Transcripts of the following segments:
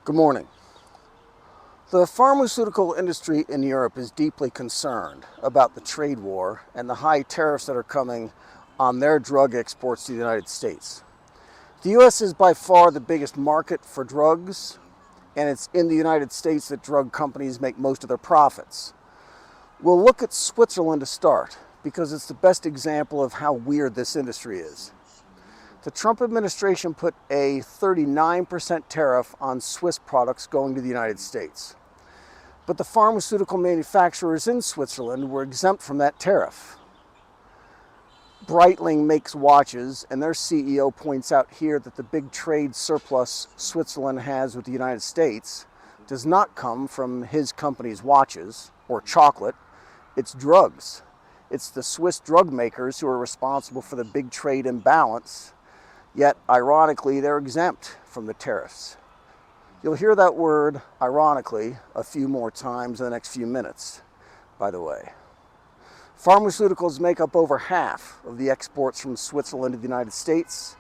Good morning. The pharmaceutical industry in Europe is deeply concerned about the trade war and the high tariffs that are coming on their drug exports to the United States. The U.S. is by far the biggest market for drugs, and it's in the United States that drug companies make most of their profits. We'll look at Switzerland to start because it's the best example of how weird this industry is. The Trump administration put a 39% tariff on Swiss products going to the United States. But the pharmaceutical manufacturers in Switzerland were exempt from that tariff. Breitling makes watches, and their CEO points out here that the big trade surplus Switzerland has with the United States does not come from his company's watches or chocolate, it's drugs. It's the Swiss drug makers who are responsible for the big trade imbalance. Yet, ironically, they're exempt from the tariffs. You'll hear that word, ironically, a few more times in the next few minutes, by the way. Pharmaceuticals make up over half of the exports from Switzerland to the United States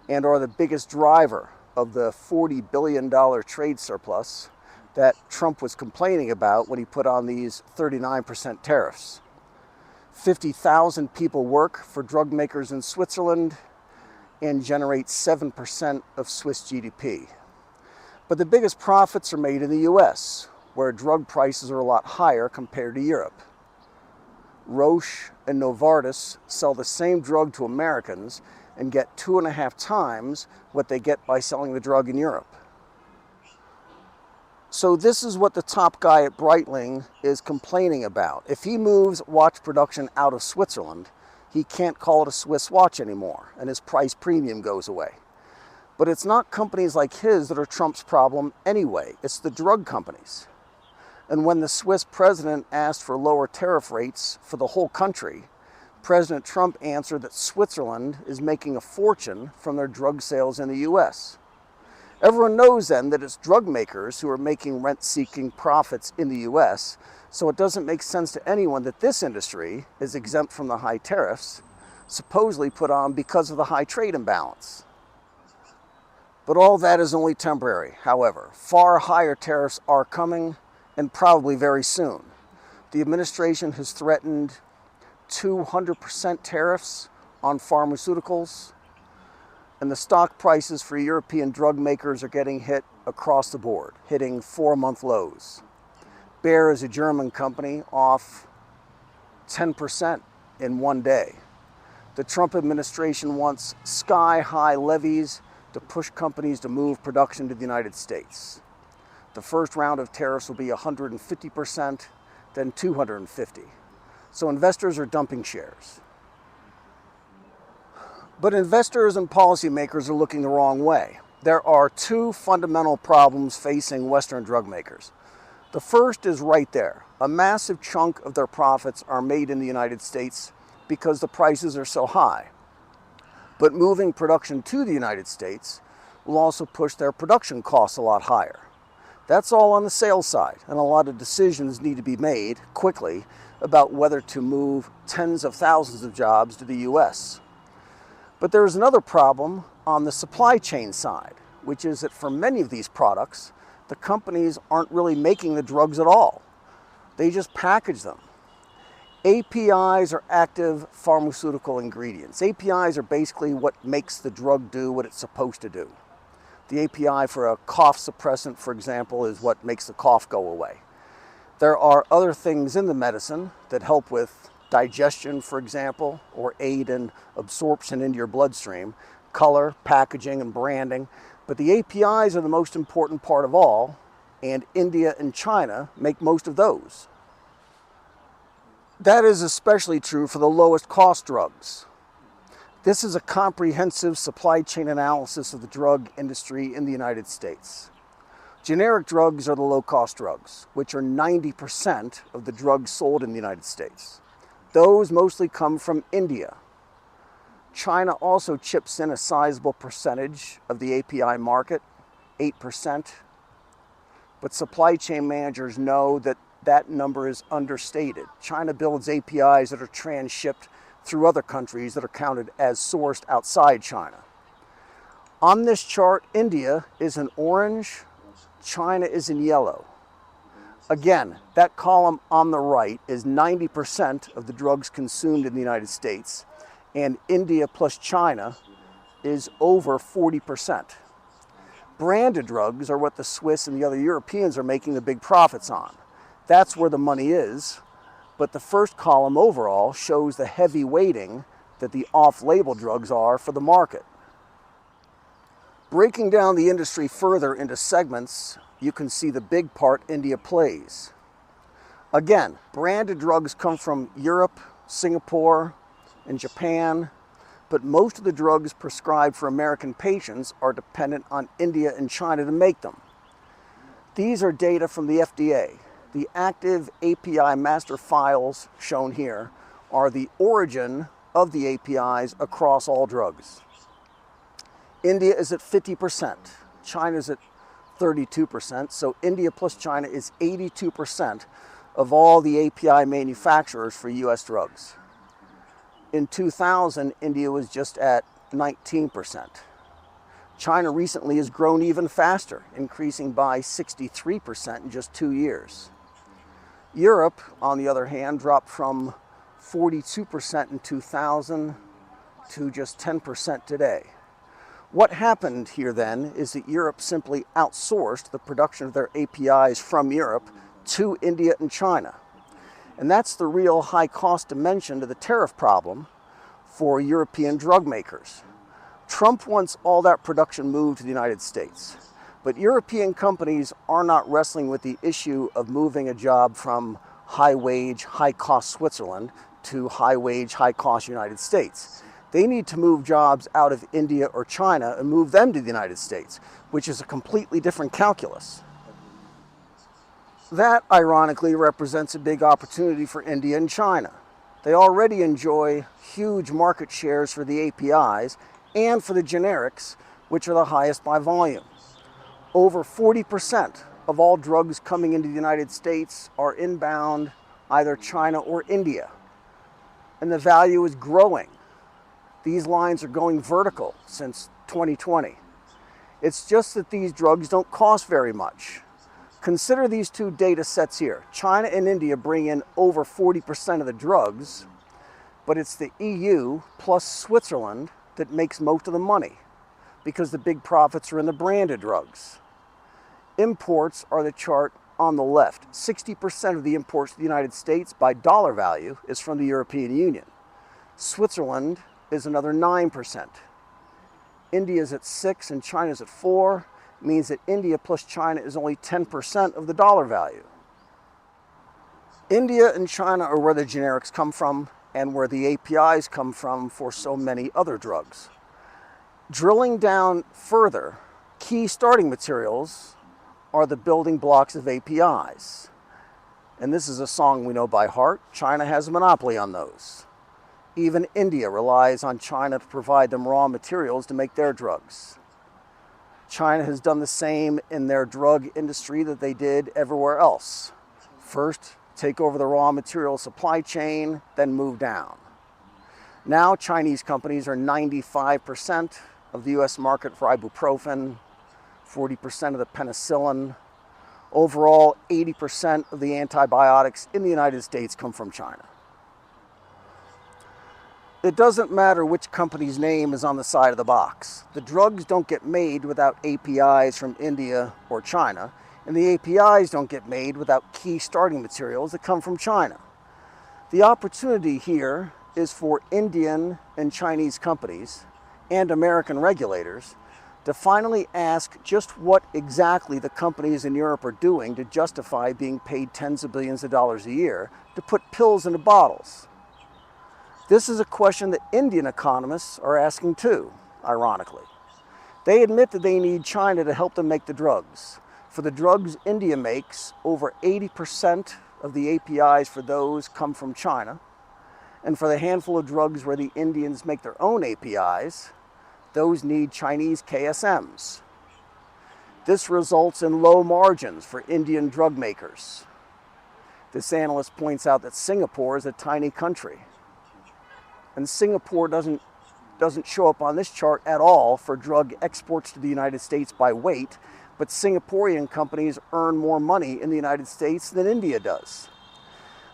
and are the biggest driver of the $40 billion trade surplus that Trump was complaining about when he put on these 39% tariffs. 50,000 people work for drug makers in Switzerland and generate 7% of Swiss GDP. But the biggest profits are made in the US, where drug prices are a lot higher compared to Europe. Roche and Novartis sell the same drug to Americans and get 2.5 times what they get by selling the drug in Europe. So this is what the top guy at Breitling is complaining about. If he moves watch production out of Switzerland, he can't call it a Swiss watch anymore, and his price premium goes away. But it's not companies like his that are Trump's problem anyway. It's the drug companies. And when the Swiss president asked for lower tariff rates for the whole country, President Trump answered that Switzerland is making a fortune from their drug sales in the US. Everyone knows then that it's drug makers who are making rent-seeking profits in the US, so it doesn't make sense to anyone that this industry is exempt from the high tariffs, supposedly put on because of the high trade imbalance. But all that is only temporary. However, far higher tariffs are coming, and probably very soon. The administration has threatened 200% tariffs on pharmaceuticals, and the stock prices for European drug makers are getting hit across the board, hitting 4-month lows. Bayer is a German company off 10% in one day. The Trump administration wants sky-high levies to push companies to move production to the United States. The first round of tariffs will be 150%, then 250%. So investors are dumping shares. But investors and policymakers are looking the wrong way. There are two fundamental problems facing Western drug makers. The first is right there. A massive chunk of their profits are made in the United States because the prices are so high. But moving production to the United States will also push their production costs a lot higher. That's all on the sales side, and a lot of decisions need to be made quickly about whether to move tens of thousands of jobs to the US. But there's another problem on the supply chain side, which is that for many of these products, the companies aren't really making the drugs at all. They just package them. APIs are active pharmaceutical ingredients. APIs are basically what makes the drug do what it's supposed to do. The API for a cough suppressant, for example, is what makes the cough go away. There are other things in the medicine that help with digestion, for example, or aid in absorption into your bloodstream, color, packaging, and branding. But the APIs are the most important part of all, and India and China make most of those. That is especially true for the lowest cost drugs. This is a comprehensive supply chain analysis of the drug industry in the United States. Generic drugs are the low-cost drugs, which are 90% of the drugs sold in the United States. Those mostly come from India. China also chips in a sizable percentage of the API market, 8%. But supply chain managers know that that number is understated. China builds APIs that are transshipped through other countries that are counted as sourced outside China. On this chart, India is in orange, China is in yellow. Again, that column on the right is 90% of the drugs consumed in the United States, and India plus China is over 40%. Branded drugs are what the Swiss and the other Europeans are making the big profits on. That's where the money is, but the first column overall shows the heavy weighting that the off-label drugs are for the market. Breaking down the industry further into segments, you can see the big part India plays. Again, branded drugs come from Europe, Singapore, and Japan, but most of the drugs prescribed for American patients are dependent on India and China to make them. These are data from the FDA. The active API master files shown here are the origin of the APIs across all drugs. India is at 50%, China is at 32%, so India plus China is 82% of all the API manufacturers for US drugs. In 2000, India was just at 19%. China recently has grown even faster, increasing by 63% in just 2 years. Europe, on the other hand, dropped from 42% in 2000 to just 10% today. What happened here then is that Europe simply outsourced the production of their APIs from Europe to India and China. And that's the real high cost dimension to the tariff problem for European drug makers. Trump wants all that production moved to the United States, but European companies are not wrestling with the issue of moving a job from high wage, high cost Switzerland to high wage, high cost United States. They need to move jobs out of India or China and move them to the United States, which is a completely different calculus. That, ironically, represents a big opportunity for India and China. They already enjoy huge market shares for the APIs and for the generics, which are the highest by volume. Over 40% of all drugs coming into the United States are inbound either China or India, and the value is growing. These lines are going vertical since 2020. It's just that these drugs don't cost very much. Consider these two data sets here. China and India bring in over 40% of the drugs, but it's the EU plus Switzerland that makes most of the money because the big profits are in the branded drugs. Imports are the chart on the left. 60% of the imports to the United States by dollar value is from the European Union. Switzerland is another 9%. India is at 6% and China is at 4%. Means that India plus China is only 10% of the dollar value. India and China are where the generics come from and where the APIs come from for so many other drugs. Drilling down further, key starting materials are the building blocks of APIs. And this is a song we know by heart. China has a monopoly on those. Even India relies on China to provide them raw materials to make their drugs. China has done the same in their drug industry that they did everywhere else. First, take over the raw material supply chain, then move down. Now, Chinese companies are 95% of the US market for ibuprofen, 40% of the penicillin. Overall, 80% of the antibiotics in the United States come from China. It doesn't matter which company's name is on the side of the box. The drugs don't get made without APIs from India or China, and the APIs don't get made without key starting materials that come from China. The opportunity here is for Indian and Chinese companies and American regulators to finally ask just what exactly the companies in Europe are doing to justify being paid tens of billions of dollars a year to put pills into bottles. This is a question that Indian economists are asking too, ironically. They admit that they need China to help them make the drugs. For the drugs India makes, over 80% of the APIs for those come from China. And for the handful of drugs where the Indians make their own APIs, those need Chinese KSMs. This results in low margins for Indian drug makers. This analyst points out that Singapore is a tiny country. And Singapore doesn't show up on this chart at all for drug exports to the United States by weight. but Singaporean companies earn more money in the United States than India does.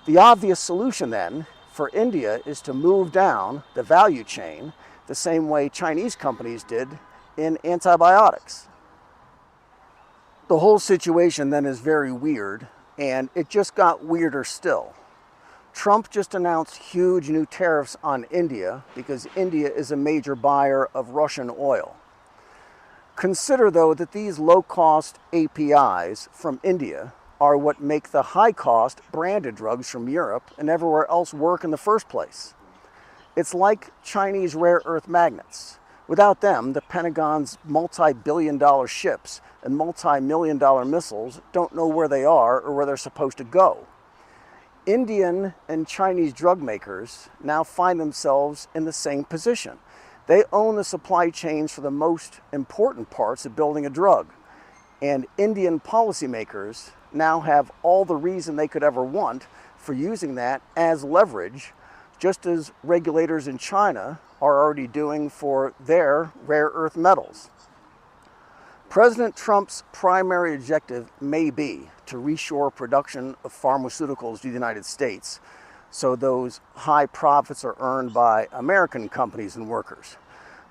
The obvious solution then for India is to move down the value chain the same way Chinese companies did in antibiotics. The whole situation then is very weird, and it just got weirder still. Trump just announced huge new tariffs on India because India is a major buyer of Russian oil. Consider, though, that these low-cost APIs from India are what make the high-cost branded drugs from Europe and everywhere else work in the first place. It's like Chinese rare earth magnets. Without them, the Pentagon's multi-billion-dollar ships and multi-million-dollar missiles don't know where they are or where they're supposed to go. Indian and Chinese drug makers now find themselves in the same position. They own the supply chains for the most important parts of building a drug. And Indian policymakers now have all the reason they could ever want for using that as leverage, just as regulators in China are already doing for their rare earth metals. President Trump's primary objective may be to reshore production of pharmaceuticals to the United States, so those high profits are earned by American companies and workers.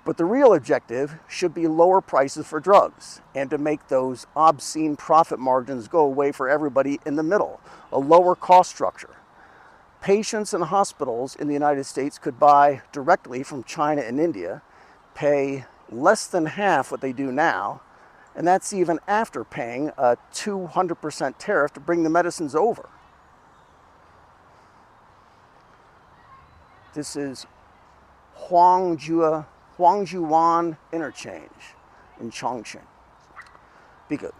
But the real objective should be lower prices for drugs and to make those obscene profit margins go away for everybody in the middle, a lower cost structure. Patients and hospitals in the United States could buy directly from China and India, pay less than half what they do now, and that's even after paying a 200% tariff to bring the medicines over. This is Huangjuan Interchange in Chongqing. Be good.